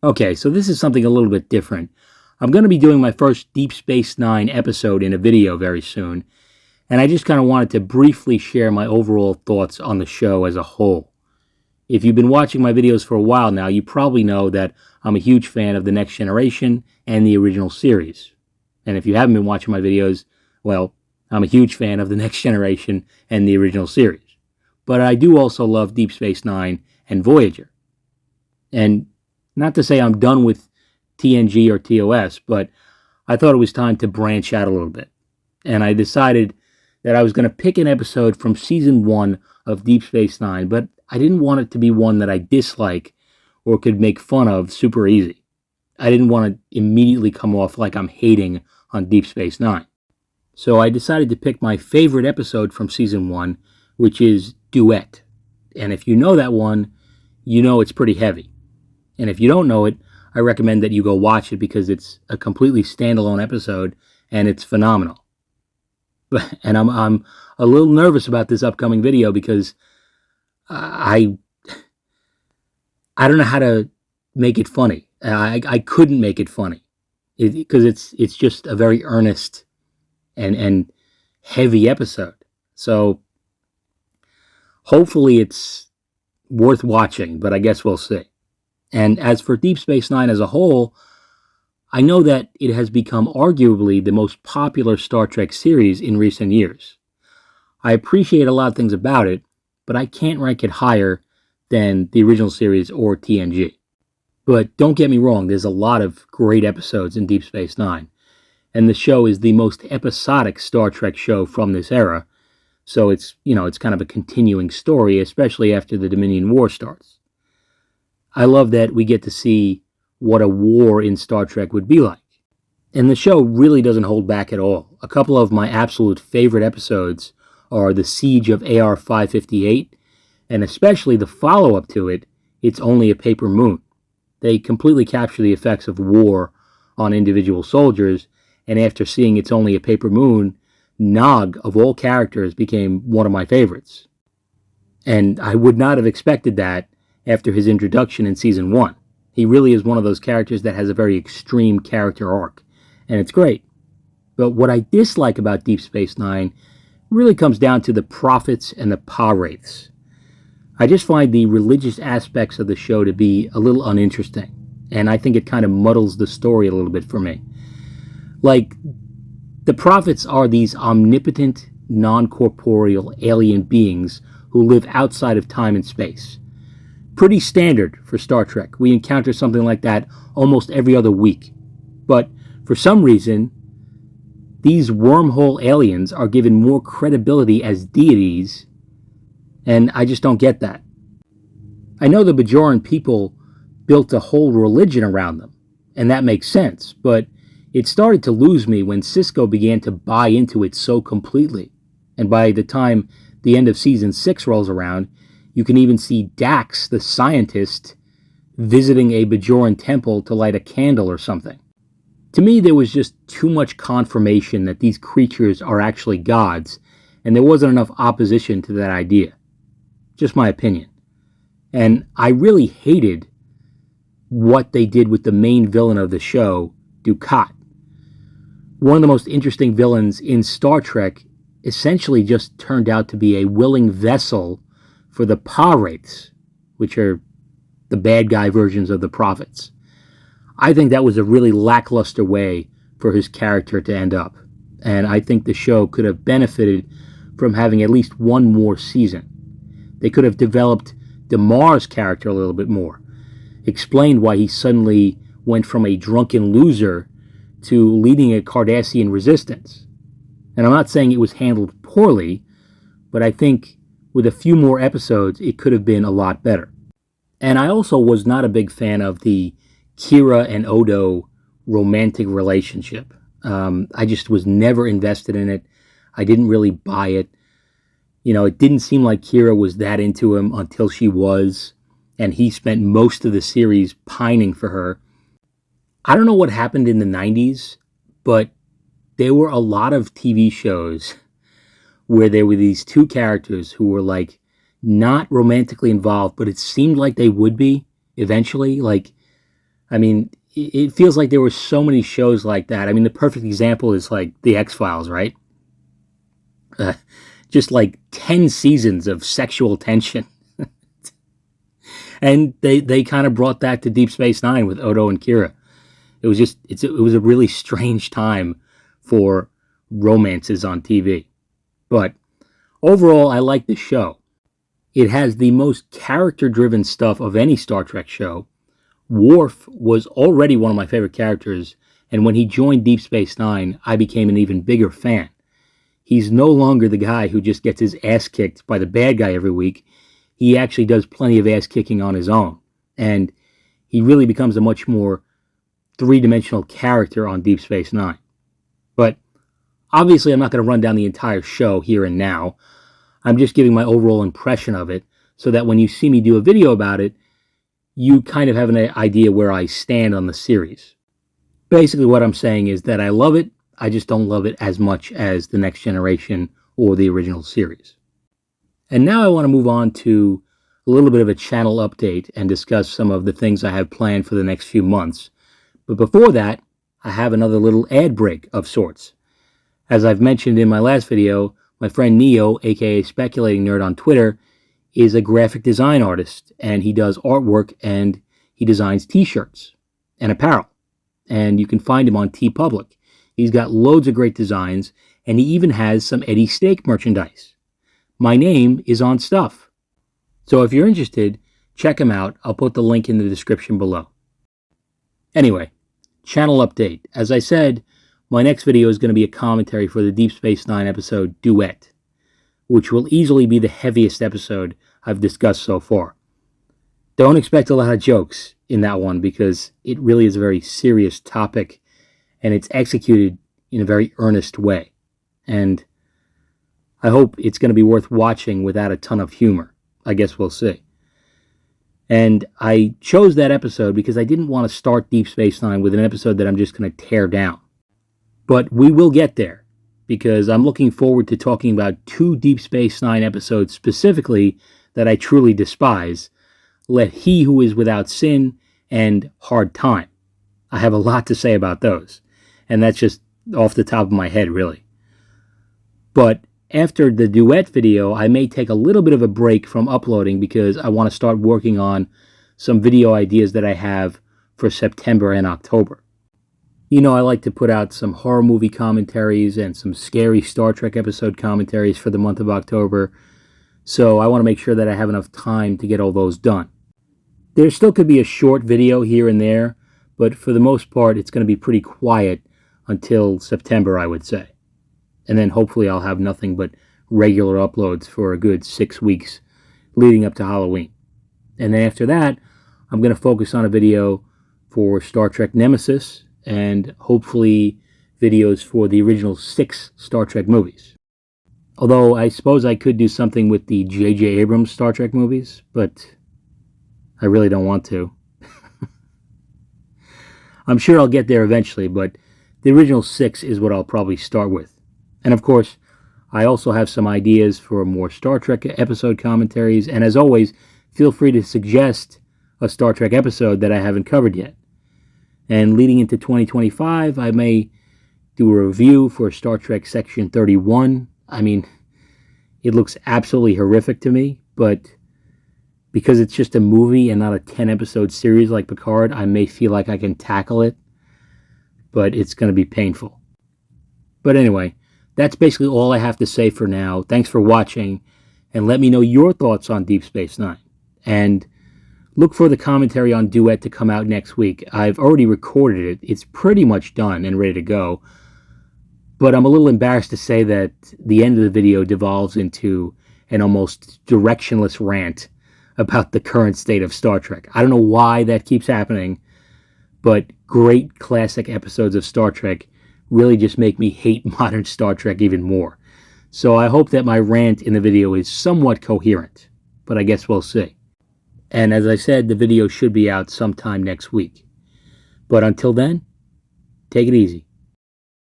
Okay, so this is something a little bit different. I'm going to be doing my first Deep Space Nine episode in a video very soon, and I just kind of wanted to briefly share my overall thoughts on the show as a whole. If you've been watching my videos for a while now, you probably know that I'm a huge fan of The Next Generation and the original series. And if you haven't been watching my videos, well, I'm a huge fan of The Next Generation and the original series. But I do also love Deep Space Nine and Voyager. And not to say I'm done with TNG or TOS, but I thought it was time to branch out a little bit. And I decided that I was going to pick an episode from Season 1 of Deep Space Nine, but I didn't want it to be one that I dislike or could make fun of super easy. I didn't want to immediately come off like I'm hating on Deep Space Nine. So I decided to pick my favorite episode from Season 1, which is Duet. And if you know that one, you know it's pretty heavy. And if you don't know it, I recommend that you go watch it because it's a completely standalone episode and it's phenomenal. And I'm a little nervous about this upcoming video because I don't know how to make it funny. I couldn't make it funny because it's just a very earnest and heavy episode. So hopefully it's worth watching, but I guess we'll see. And as for Deep Space Nine as a whole, I know that it has become arguably the most popular Star Trek series in recent years. I appreciate a lot of things about it, but I can't rank it higher than the original series or TNG. But don't get me wrong, there's a lot of great episodes in Deep Space Nine, and the show is the most episodic Star Trek show from this era, so it's kind of a continuing story, especially after the Dominion War starts. I love that we get to see what a war in Star Trek would be like. And the show really doesn't hold back at all. A couple of my absolute favorite episodes are The Siege of AR-558, and especially the follow-up to it, It's Only a Paper Moon. They completely capture the effects of war on individual soldiers, and after seeing It's Only a Paper Moon, Nog, of all characters, became one of my favorites. And I would not have expected that after his introduction in Season 1. He really is one of those characters that has a very extreme character arc, and it's great. But what I dislike about Deep Space Nine really comes down to the prophets and the Pa-wraiths. I just find the religious aspects of the show to be a little uninteresting, and I think it kind of muddles the story a little bit for me. Like, the prophets are these omnipotent, non-corporeal alien beings who live outside of time and space. Pretty standard for Star Trek. We encounter something like that almost every other week. But for some reason, these wormhole aliens are given more credibility as deities, and I just don't get that. I know the Bajoran people built a whole religion around them, and that makes sense, but it started to lose me when Sisko began to buy into it so completely. And by the time the end of Season 6 rolls around, you can even see Dax, the scientist, visiting a Bajoran temple to light a candle or something. To me, there was just too much confirmation that these creatures are actually gods, and there wasn't enough opposition to that idea. Just my opinion. And I really hated what they did with the main villain of the show, Dukat. One of the most interesting villains in Star Trek essentially just turned out to be a willing vessel for the Pa-wraiths, which are the bad guy versions of the prophets. I think that was a really lackluster way for his character to end up, and I think the show could have benefited from having at least one more season. They could have developed Damar's character a little bit more, explained why he suddenly went from a drunken loser to leading a Cardassian resistance. And I'm not saying it was handled poorly, but I think with a few more episodes, it could have been a lot better. And I also was not a big fan of the Kira and Odo romantic relationship. I just was never invested in it. I didn't really buy it. It didn't seem like Kira was that into him until she was, and he spent most of the series pining for her. I don't know what happened in the 90s, but there were a lot of TV shows where there were these two characters who were like not romantically involved, but it seemed like they would be eventually. Like I mean, it feels like there were so many shows like that. I mean, the perfect example is like The X-Files, right? Uh, just like 10 seasons of sexual tension. And they kind of brought that to Deep Space Nine with Odo and Kira. It was a really strange time for romances on TV. But overall, I like the show. It has the most character-driven stuff of any Star Trek show. Worf was already one of my favorite characters, and when he joined Deep Space Nine, I became an even bigger fan. He's no longer the guy who just gets his ass kicked by the bad guy every week. He actually does plenty of ass kicking on his own, and he really becomes a much more three-dimensional character on Deep Space Nine. But obviously, I'm not going to run down the entire show here and now. I'm just giving my overall impression of it so that when you see me do a video about it, you kind of have an idea where I stand on the series. Basically, what I'm saying is that I love it, I just don't love it as much as The Next Generation or the original series. And now I want to move on to a little bit of a channel update and discuss some of the things I have planned for the next few months. But before that, I have another little ad break of sorts. As I've mentioned in my last video, my friend Neo, aka Speculating Nerd on Twitter, is a graphic design artist, and he does artwork and he designs t-shirts and apparel. And you can find him on TeePublic. He's got loads of great designs, and he even has some Eddie Steak merchandise. My name is on stuff. So if you're interested, check him out. I'll put the link in the description below. Anyway, channel update. As I said, my next video is going to be a commentary for the Deep Space Nine episode Duet, which will easily be the heaviest episode I've discussed so far. Don't expect a lot of jokes in that one because it really is a very serious topic and it's executed in a very earnest way. And I hope it's going to be worth watching without a ton of humor. I guess we'll see. And I chose that episode because I didn't want to start Deep Space Nine with an episode that I'm just going to tear down. But we will get there, because I'm looking forward to talking about two Deep Space Nine episodes specifically that I truly despise, Let He Who Is Without Sin and Hard Time. I have a lot to say about those, and that's just off the top of my head, really. But after the Duet video, I may take a little bit of a break from uploading because I want to start working on some video ideas that I have for September and October. You know, I like to put out some horror movie commentaries and some scary Star Trek episode commentaries for the month of October, so I want to make sure that I have enough time to get all those done. There still could be a short video here and there, but for the most part, it's going to be pretty quiet until September, I would say. And then hopefully I'll have nothing but regular uploads for a good 6 weeks leading up to Halloween. And then after that, I'm going to focus on a video for Star Trek Nemesis, and hopefully videos for the original 6 Star Trek movies. Although I suppose I could do something with the J.J. Abrams Star Trek movies, but I really don't want to. I'm sure I'll get there eventually, but the original 6 is what I'll probably start with. And of course, I also have some ideas for more Star Trek episode commentaries, and as always, feel free to suggest a Star Trek episode that I haven't covered yet. And leading into 2025, I may do a review for Star Trek Section 31. I mean, it looks absolutely horrific to me, but because it's just a movie and not a 10-episode series like Picard, I may feel like I can tackle it, but it's going to be painful. But anyway, that's basically all I have to say for now. Thanks for watching, and let me know your thoughts on Deep Space Nine. And look for the commentary on Duet to come out next week. I've already recorded it. It's pretty much done and ready to go. But I'm a little embarrassed to say that the end of the video devolves into an almost directionless rant about the current state of Star Trek. I don't know why that keeps happening, but great classic episodes of Star Trek really just make me hate modern Star Trek even more. So I hope that my rant in the video is somewhat coherent, but I guess we'll see. And as I said, the video should be out sometime next week. But until then, take it easy.